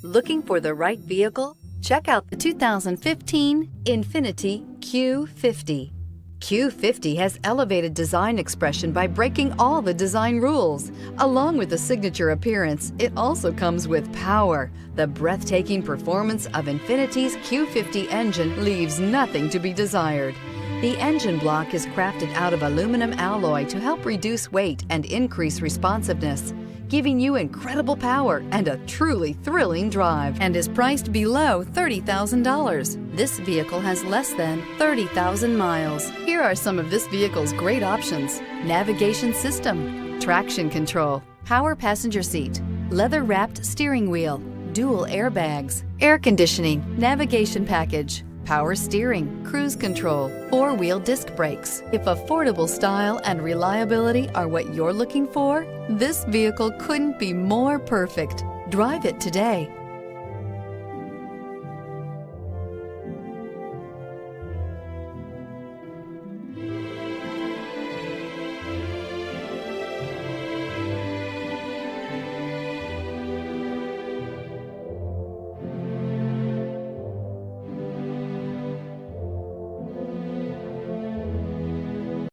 Looking for the right vehicle? Check out the 2015 INFINITI Q50. Q50 has elevated design expression by breaking all the design rules. Along with the signature appearance, it also comes with power. The breathtaking performance of INFINITI's Q50 engine leaves nothing to be desired. The engine block is crafted out of aluminum alloy to help reduce weight and increase responsiveness, giving you incredible power and a truly thrilling drive, and is priced below $30,000. This vehicle has less than 30,000 miles. Here are some of this vehicle's great options: navigation system, traction control, power passenger seat, leather-wrapped steering wheel, dual airbags, air conditioning, navigation package, power steering, cruise control, four-wheel disc brakes. If affordable style and reliability are what you're looking for, this vehicle couldn't be more perfect. Drive it today.